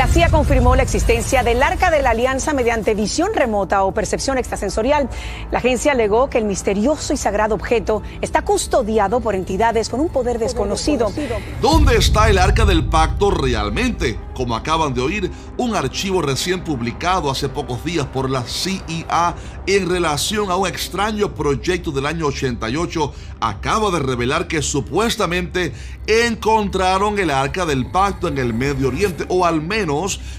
La CIA confirmó la existencia del Arca de la Alianza mediante visión remota o percepción extrasensorial. La agencia alegó que el misterioso y sagrado objeto está custodiado por entidades con un poder desconocido. ¿Dónde está el Arca del Pacto realmente? Como acaban de oír, un archivo recién publicado hace pocos días por la CIA en relación a un extraño proyecto del año 88 acaba de revelar que supuestamente encontraron el Arca del Pacto en el Medio Oriente, o al menos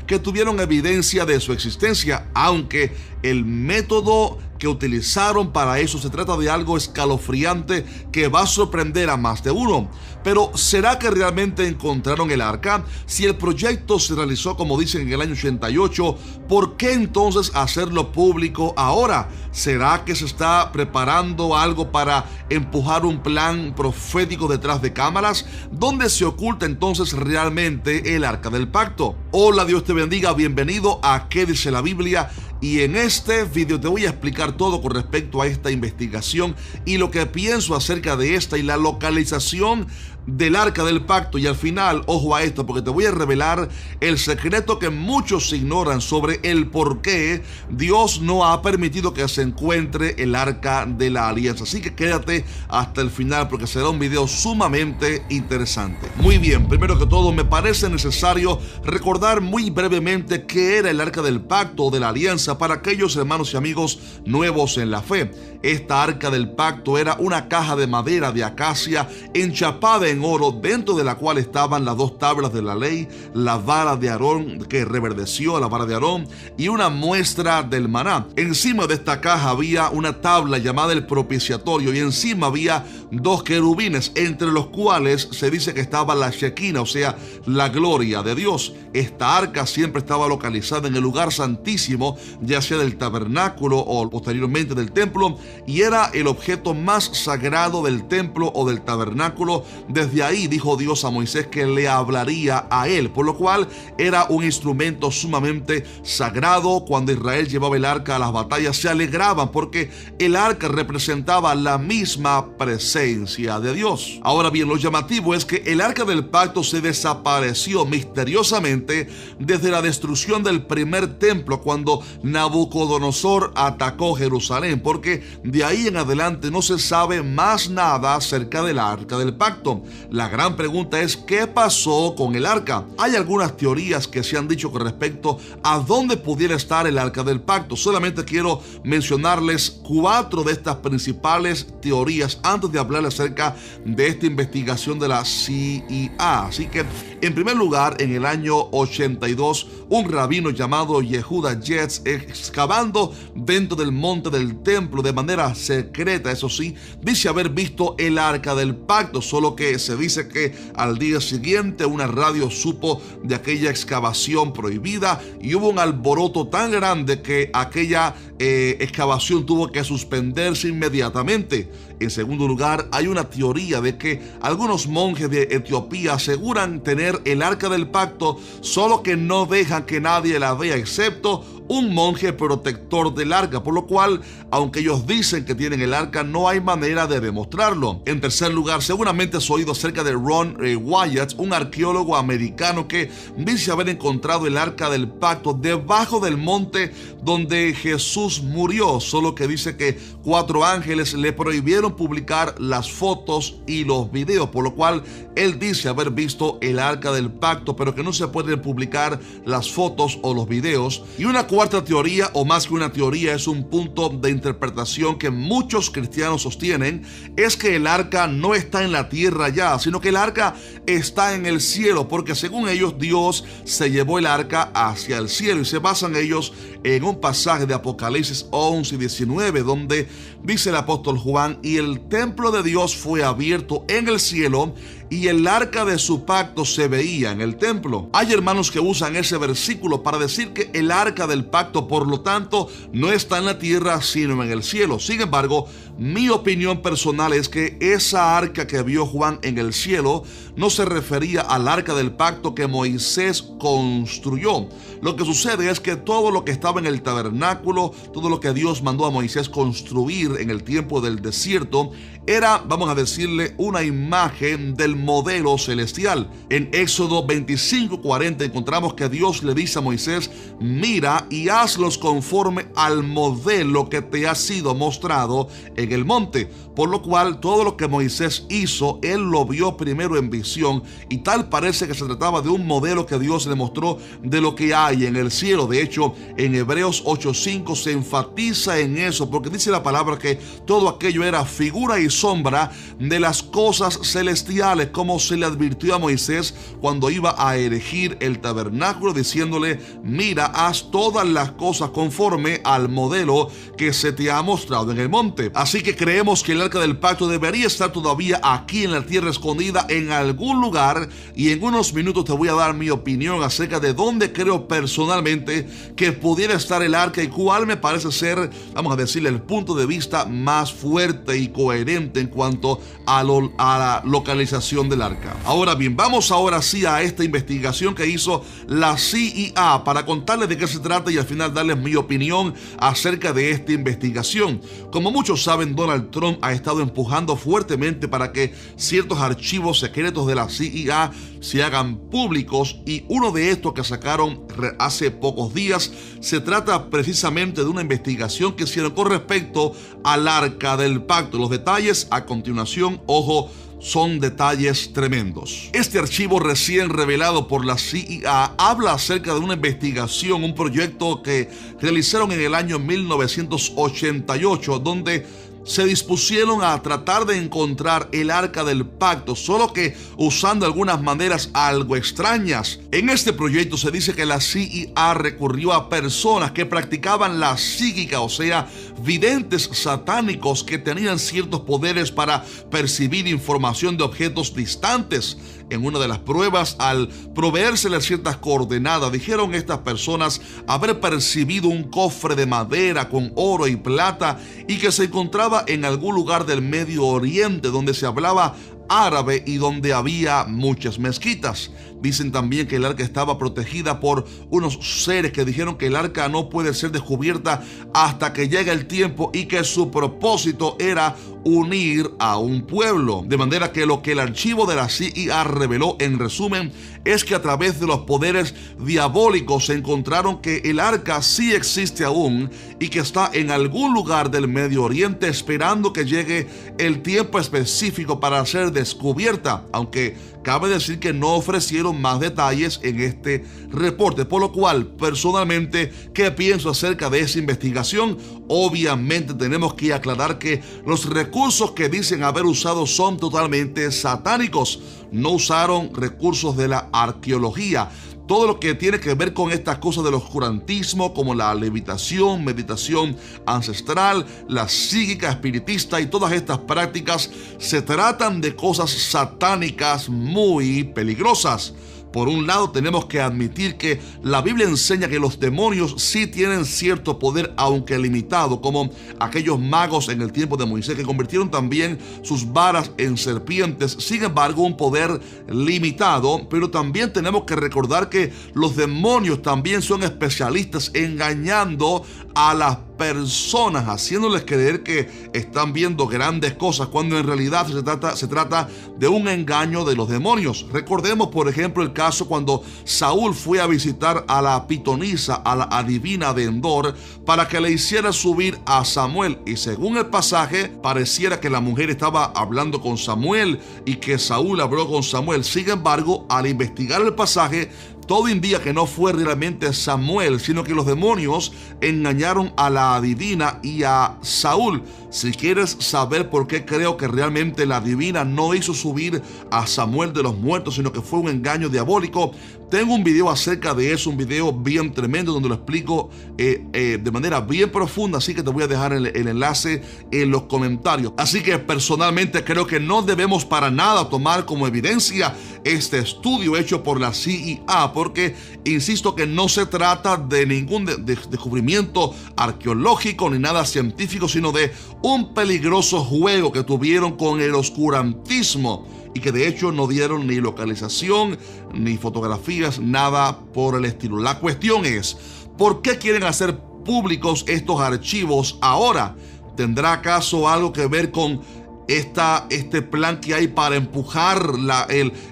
que tuvieron evidencia de su existencia, aunque el método que utilizaron para eso se trata de algo escalofriante que va a sorprender a más de uno. Pero ¿será que realmente encontraron el arca? Si el proyecto se realizó como dicen en el año 88, ¿por qué entonces hacerlo público ahora? ¿Será que se está preparando algo para empujar un plan profético detrás de cámaras? ¿Dónde se oculta entonces realmente el Arca del Pacto? Hola, Dios te bendiga, bienvenido a ¿Qué dice la Biblia? Y en este video te voy a explicar todo con respecto a esta investigación y lo que pienso acerca de esta y la localización del Arca del Pacto. Y al final, ojo a esto, porque te voy a revelar el secreto que muchos ignoran sobre el por qué Dios no ha permitido que se encuentre el Arca de la Alianza. Así que quédate hasta el final porque será un video sumamente interesante. Muy bien, primero que todo me parece necesario recordar muy brevemente qué era el Arca del Pacto o de la Alianza para aquellos hermanos y amigos nuevos en la fe. Esta Arca del Pacto era una caja de madera de acacia enchapada en oro, dentro de la cual estaban las dos tablas de la ley, la vara de Aarón que reverdeció, la vara de Aarón, y una muestra del maná. Encima de esta caja había una tabla llamada el propiciatorio y encima había dos querubines, entre los cuales se dice que estaba la Shekinah, o sea, la gloria de Dios. Esta arca siempre estaba localizada en el lugar santísimo, ya sea del tabernáculo o posteriormente del templo, y era el objeto más sagrado del templo o del tabernáculo. Desde ahí dijo Dios a Moisés que le hablaría a él, por lo cual era un instrumento sumamente sagrado. Cuando Israel llevaba el arca a las batallas se alegraban porque el arca representaba la misma presencia de Dios. Ahora bien, lo llamativo es que el Arca del Pacto se desapareció misteriosamente desde la destrucción del primer templo, cuando Nabucodonosor atacó Jerusalén, porque de ahí en adelante no se sabe más nada acerca del Arca del Pacto. La gran pregunta es ¿qué pasó con el arca? Hay algunas teorías que se han dicho con respecto a dónde pudiera estar el Arca del Pacto. Solamente quiero mencionarles 4 de estas principales teorías antes de hablar acerca de esta investigación de la CIA. Así que, en primer lugar, en el año 82, un rabino llamado Yehuda Jetz, excavando dentro del monte del templo de manera secreta, eso sí, dice haber visto el Arca del Pacto, solo que se dice que al día siguiente una radio supo de aquella excavación prohibida y hubo un alboroto tan grande que aquella excavación tuvo que suspenderse inmediatamente. En segundo lugar, hay una teoría de que algunos monjes de Etiopía aseguran tener el Arca del Pacto, solo que no dejan que nadie la vea excepto un monje protector del arca, por lo cual, aunque ellos dicen que tienen el arca, no hay manera de demostrarlo. En tercer lugar, seguramente has oído acerca de Ron Wyatt, un arqueólogo americano que dice haber encontrado el Arca del Pacto debajo del monte donde Jesús murió, solo que dice que 4 ángeles le prohibieron publicar las fotos y los videos, por lo cual él dice haber visto el Arca del Pacto, pero que no se pueden publicar las fotos o los videos. Y una cuarta teoría, o más que una teoría, es un punto de interpretación que muchos cristianos sostienen, es que el arca no está en la tierra ya, sino que el arca está en el cielo, porque según ellos Dios se llevó el arca hacia el cielo, y se basan ellos en un pasaje de Apocalipsis 11 y 19, donde dice el apóstol Juan: y el templo de Dios fue abierto en el cielo, y el arca de su pacto se veía en el templo. Hay hermanos que usan ese versículo para decir que el arca del pacto, por lo tanto, no está en la tierra sino en el cielo. Sin embargo, mi opinión personal es que esa arca que vio Juan en el cielo no se refería al arca del pacto que Moisés construyó. Lo que sucede es que todo lo que estaba en el tabernáculo, todo lo que Dios mandó a Moisés construir en el tiempo del desierto, era, vamos a decirle, una imagen del modelo celestial. En Éxodo 25:40 encontramos que Dios le dice a Moisés: mira y hazlos conforme al modelo que te ha sido mostrado en el monte. Por lo cual todo lo que Moisés hizo, él lo vio primero en visión, y tal parece que se trataba de un modelo que Dios le mostró de lo que hay en el cielo. De hecho, en Hebreos 8:5 se enfatiza en eso, porque dice la palabra que todo aquello era figura y sombra de las cosas celestiales, como se le advirtió a Moisés cuando iba a erigir el tabernáculo, diciéndole: mira, haz todas las cosas conforme al modelo que se te ha mostrado en el monte. Así que creemos que el arca del pacto debería estar todavía aquí en la tierra escondida en algún lugar, y en unos minutos te voy a dar mi opinión acerca de dónde creo personalmente que pudiera estar el arca y cuál me parece ser, vamos a decirle, el punto de vista más fuerte y coherente en cuanto a la localización del arca. Ahora bien, vamos ahora sí a esta investigación que hizo la CIA para contarles de qué se trata y al final darles mi opinión acerca de esta investigación. Como muchos saben, Donald Trump ha estado empujando fuertemente para que ciertos archivos secretos de la CIA se hagan públicos, y uno de estos que sacaron hace pocos días se trata precisamente de una investigación que hicieron con respecto al arca del pacto. Los detalles a continuación, ojo, son detalles tremendos. Este archivo recién revelado por la CIA habla acerca de una investigación, un proyecto que realizaron en el año 1988, donde se dispusieron a tratar de encontrar el arca del pacto, solo que usando algunas maneras algo extrañas. En este proyecto se dice que la CIA recurrió a personas que practicaban la psíquica, o sea, videntes satánicos que tenían ciertos poderes para percibir información de objetos distantes. En una de las pruebas, al proveérseles ciertas coordenadas, dijeron estas personas haber percibido un cofre de madera con oro y plata y que se encontraba en algún lugar del Medio Oriente donde se hablaba árabe y donde había muchas mezquitas. Dicen también que el arca estaba protegida por unos seres que dijeron que el arca no puede ser descubierta hasta que llegue el tiempo y que su propósito era unir a un pueblo. De manera que lo que el archivo de la CIA reveló en resumen es que a través de los poderes diabólicos se encontraron que el arca sí existe aún y que está en algún lugar del Medio Oriente esperando que llegue el tiempo específico para ser descubierta, aunque cabe decir que no ofrecieron más detalles en este reporte, por lo cual personalmente, ¿qué pienso acerca de esa investigación? Obviamente tenemos que aclarar que los recursos que dicen haber usado son totalmente satánicos. No usaron recursos de la arqueología. Todo lo que tiene que ver con estas cosas del oscurantismo, como la levitación, meditación ancestral, la psíquica, espiritista y todas estas prácticas, se tratan de cosas satánicas muy peligrosas. Por un lado, tenemos que admitir que la Biblia enseña que los demonios sí tienen cierto poder, aunque limitado, como aquellos magos en el tiempo de Moisés que convirtieron también sus varas en serpientes. Sin embargo, un poder limitado, pero también tenemos que recordar que los demonios también son especialistas engañando a las personas, haciéndoles creer que están viendo grandes cosas cuando en realidad se trata de un engaño de los demonios. Recordemos, por ejemplo, el caso cuando Saúl fue a visitar a la pitonisa, a la adivina de Endor, para que le hiciera subir a Samuel, y según el pasaje pareciera que la mujer estaba hablando con Samuel y que Saúl habló con Samuel. Sin embargo, al investigar el pasaje, todo indica que no fue realmente Samuel, sino que los demonios engañaron a la adivina y a Saúl. Si quieres saber por qué creo que realmente la adivina no hizo subir a Samuel de los muertos, sino que fue un engaño diabólico, tengo un video acerca de eso, un video bien tremendo donde lo explico de manera bien profunda, así que te voy a dejar el enlace en los comentarios. Así que personalmente creo que no debemos para nada tomar como evidencia este estudio hecho por la CIA, porque insisto que no se trata de ningún descubrimiento arqueológico ni nada científico, sino de un peligroso juego que tuvieron con el oscurantismo y que de hecho no dieron ni localización, ni fotografías, nada por el estilo. La cuestión es, ¿por qué quieren hacer públicos estos archivos ahora? ¿Tendrá acaso algo que ver con este plan que hay para empujar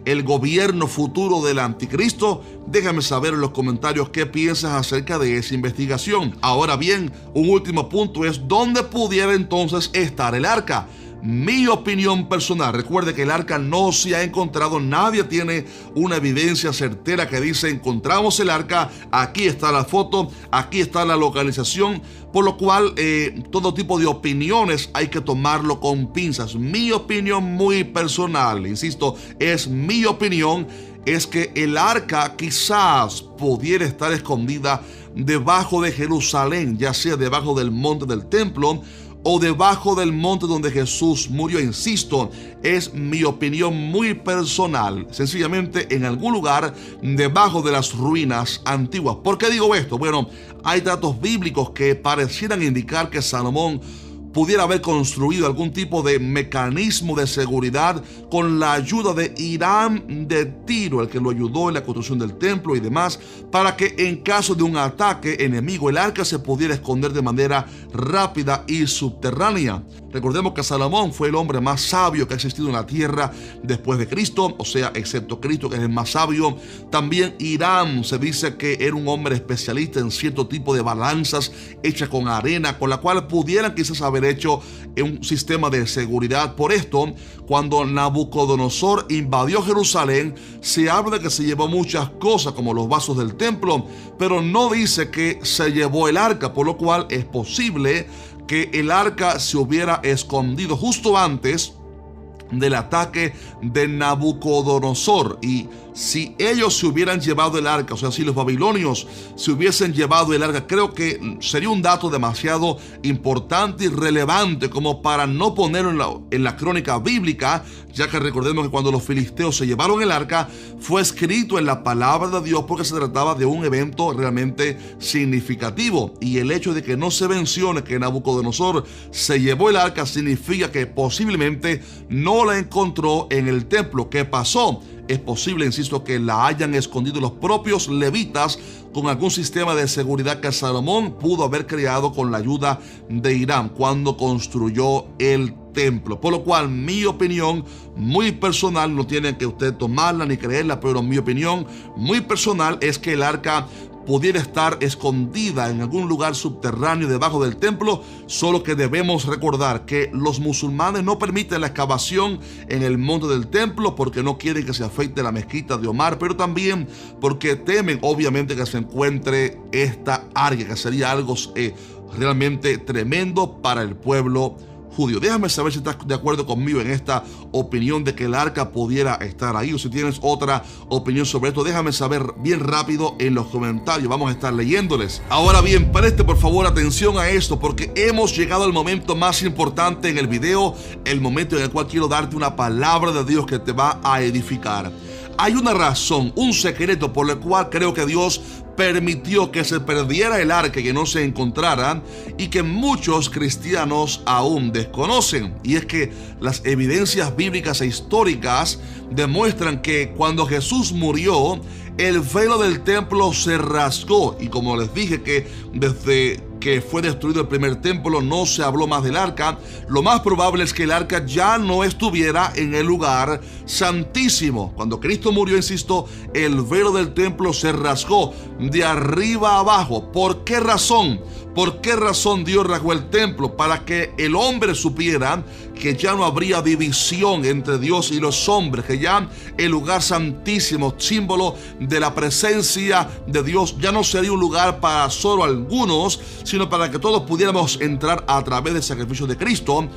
el gobierno futuro del anticristo? Déjame saber en los comentarios qué piensas acerca de esa investigación. Ahora bien, un último punto es ¿dónde pudiera entonces estar el arca? Mi opinión personal, recuerde que el arca no se ha encontrado, nadie tiene una evidencia certera que dice encontramos el arca, aquí está la foto, aquí está la localización, por lo cual todo tipo de opiniones hay que tomarlo con pinzas. Mi opinión muy personal, insisto, es mi opinión, es que el arca quizás pudiera estar escondida debajo de Jerusalén, ya sea debajo del monte del templo o debajo del monte donde Jesús murió. Insisto, es mi opinión muy personal, sencillamente en algún lugar debajo de las ruinas antiguas. ¿Por qué digo esto? Bueno, hay datos bíblicos que parecieran indicar que Salomón pudiera haber construido algún tipo de mecanismo de seguridad con la ayuda de Hiram de Tiro, el que lo ayudó en la construcción del templo y demás, para que en caso de un ataque enemigo el arca se pudiera esconder de manera rápida y subterránea. Recordemos que Salomón fue el hombre más sabio que ha existido en la tierra después de Cristo, o sea, excepto Cristo, que es el más sabio. También Hiram se dice que era un hombre especialista en cierto tipo de balanzas hechas con arena, con la cual pudieran quizás haber hecho un sistema de seguridad. Por esto, cuando Nabucodonosor invadió Jerusalén, se habla de que se llevó muchas cosas como los vasos del templo, pero no dice que se llevó el arca, por lo cual es posible que el arca se hubiera escondido justo antes del ataque de Nabucodonosor. Y si ellos se hubieran llevado el arca, o sea, si los babilonios se hubiesen llevado el arca, creo que sería un dato demasiado importante y relevante como para no ponerlo en la crónica bíblica, ya que recordemos que cuando los filisteos se llevaron el arca, fue escrito en la palabra de Dios porque se trataba de un evento realmente significativo. Y el hecho de que no se mencione que Nabucodonosor se llevó el arca significa que posiblemente no la encontró en el templo. ¿Qué pasó? Es posible, insisto, que la hayan escondido los propios levitas con algún sistema de seguridad que Salomón pudo haber creado con la ayuda de Hiram cuando construyó el templo. Por lo cual, mi opinión muy personal, no tienen que usted tomarla ni creerla, pero mi opinión muy personal es que el arca pudiera estar escondida en algún lugar subterráneo debajo del templo, solo que debemos recordar que los musulmanes no permiten la excavación en el monte del templo porque no quieren que se afecte la mezquita de Omar, pero también porque temen obviamente que se encuentre esta arca, que sería algo realmente tremendo para el pueblo judío. Déjame saber si estás de acuerdo conmigo en esta opinión de que el arca pudiera estar ahí, o si tienes otra opinión sobre esto, déjame saber bien rápido en los comentarios. Vamos a estar leyéndoles. Ahora bien, preste por favor atención a esto, porque hemos llegado al momento más importante en el video, el momento en el cual quiero darte una palabra de Dios que te va a edificar. Hay una razón, un secreto por el cual creo que Dios permitió que se perdiera el arca y que no se encontrara, y que muchos cristianos aún desconocen. Y es que las evidencias bíblicas e históricas demuestran que cuando Jesús murió, el velo del templo se rasgó. Y como les dije que desde que fue destruido el primer templo no se habló más del arca, lo más probable es que el arca ya no estuviera en el lugar santísimo. Cuando Cristo murió, insisto, el velo del templo se rasgó de arriba a abajo. ¿Por qué razón? ¿Por qué razón Dios rasgó el templo? Para que el hombre supiera que ya no habría división entre Dios y los hombres, que ya el lugar santísimo, símbolo de la presencia de Dios, ya no sería un lugar para solo algunos, sino para que todos pudiéramos entrar a través del sacrificio de Cristo.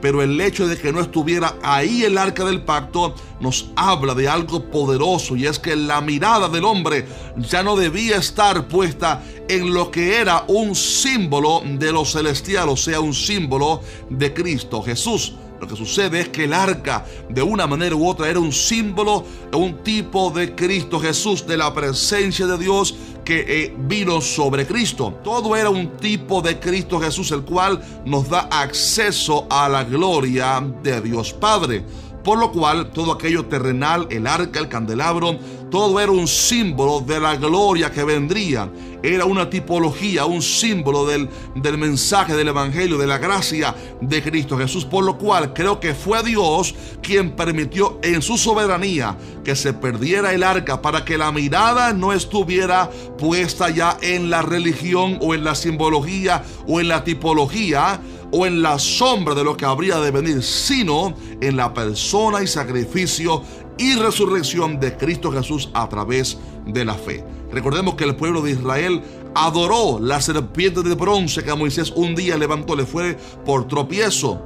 Pero el hecho de que no estuviera ahí el arca del pacto nos habla de algo poderoso, y es que la mirada del hombre ya no debía estar puesta en lo que era un símbolo de lo celestial, o sea, un símbolo de Cristo Jesús. Lo que sucede es que el arca, de una manera u otra, era un símbolo, un tipo de Cristo Jesús, de la presencia de Dios que vino sobre Cristo. Todo era un tipo de Cristo Jesús, el cual nos da acceso a la gloria de Dios Padre. Por lo cual, todo aquello terrenal, el arca, el candelabro, todo era un símbolo de la gloria que vendría. Era una tipología, un símbolo del mensaje del evangelio, de la gracia de Cristo Jesús. Por lo cual creo que fue Dios quien permitió en su soberanía que se perdiera el arca, para que la mirada no estuviera puesta ya en la religión o en la simbología o en la tipología o en la sombra de lo que habría de venir, sino en la persona y sacrificio y resurrección de Cristo Jesús a través de la fe. Recordemos que el pueblo de Israel adoró la serpiente de bronce que Moisés un día levantó, le fue por tropiezo.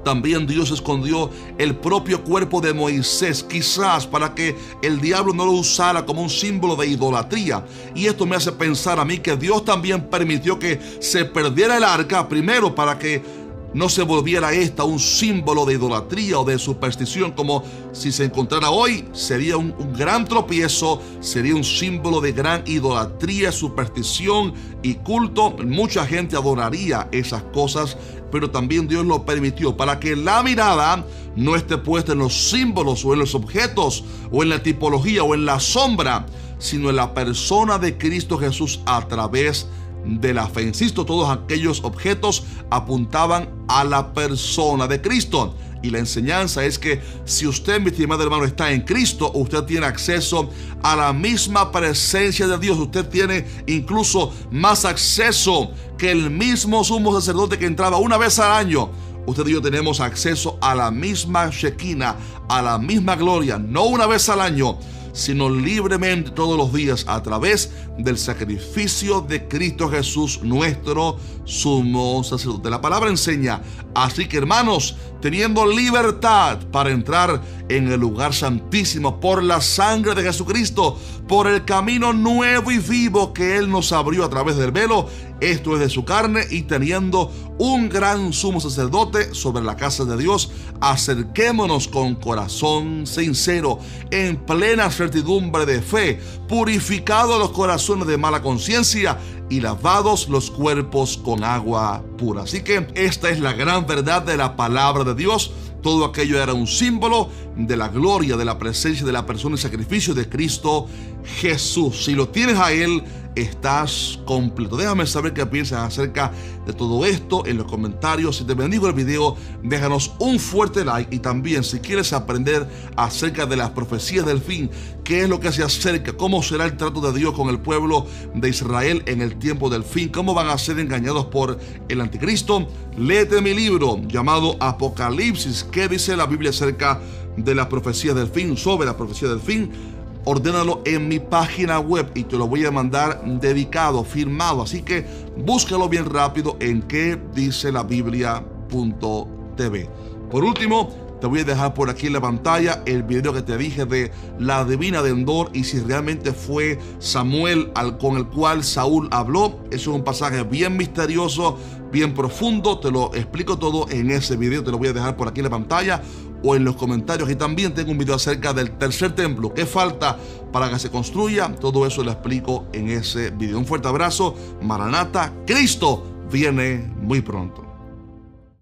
También Dios escondió el propio cuerpo de Moisés, quizás para que el diablo no lo usara como un símbolo de idolatría. Y esto me hace pensar a mí que Dios también permitió que se perdiera el arca, primero para que no se volviera esta un símbolo de idolatría o de superstición, como si se encontrara hoy, sería un gran tropiezo, sería un símbolo de gran idolatría, superstición y culto. Mucha gente adoraría esas cosas, pero también Dios lo permitió para que la mirada no esté puesta en los símbolos o en los objetos o en la tipología o en la sombra, sino en la persona de Cristo Jesús a través de la fe. Insisto, todos aquellos objetos apuntaban a la persona de Cristo. Y la enseñanza es que si usted, mi estimado hermano, está en Cristo, usted tiene acceso a la misma presencia de Dios. Usted tiene incluso más acceso que el mismo sumo sacerdote que entraba una vez al año. Usted y yo tenemos acceso a la misma Shekinah, a la misma gloria, no una vez al año, sino libremente todos los días a través del sacrificio de Cristo Jesús, nuestro sumo sacerdote. La palabra enseña, así que hermanos, teniendo libertad para entrar en el lugar santísimo por la sangre de Jesucristo, por el camino nuevo y vivo que Él nos abrió a través del velo, esto es de su carne, y teniendo un gran sumo sacerdote sobre la casa de Dios, acerquémonos con corazón sincero, en plena certidumbre de fe, purificados los corazones de mala conciencia y lavados los cuerpos con agua pura. Así que esta es la gran verdad de la palabra de Dios. Todo aquello era un símbolo de la gloria, de la presencia, de la persona y sacrificio de Cristo Jesús. Si lo tienes a Él, estás completo. Déjame saber qué piensas acerca de todo esto en los comentarios. Si te bendijo el video, déjanos un fuerte like. Y también, si quieres aprender acerca de las profecías del fin, qué es lo que se acerca, cómo será el trato de Dios con el pueblo de Israel en el tiempo del fin, cómo van a ser engañados por el anticristo, léete mi libro llamado Apocalipsis. ¿Qué dice la Biblia acerca de las profecías del fin, sobre la profecía del fin? Ordénalo en mi página web y te lo voy a mandar dedicado, firmado. Así que búscalo bien rápido en qué dice la Biblia.tv. Por último, te voy a dejar por aquí en la pantalla el video que te dije de la divina de Endor y si realmente fue Samuel con el cual Saúl habló. Eso es un pasaje bien misterioso, bien profundo. Te lo explico todo en ese video. Te lo voy a dejar por aquí en la pantalla o en los comentarios. Y también tengo un video acerca del tercer templo. ¿Qué falta para que se construya? Todo eso lo explico en ese video. Un fuerte abrazo. Maranata, Cristo viene muy pronto.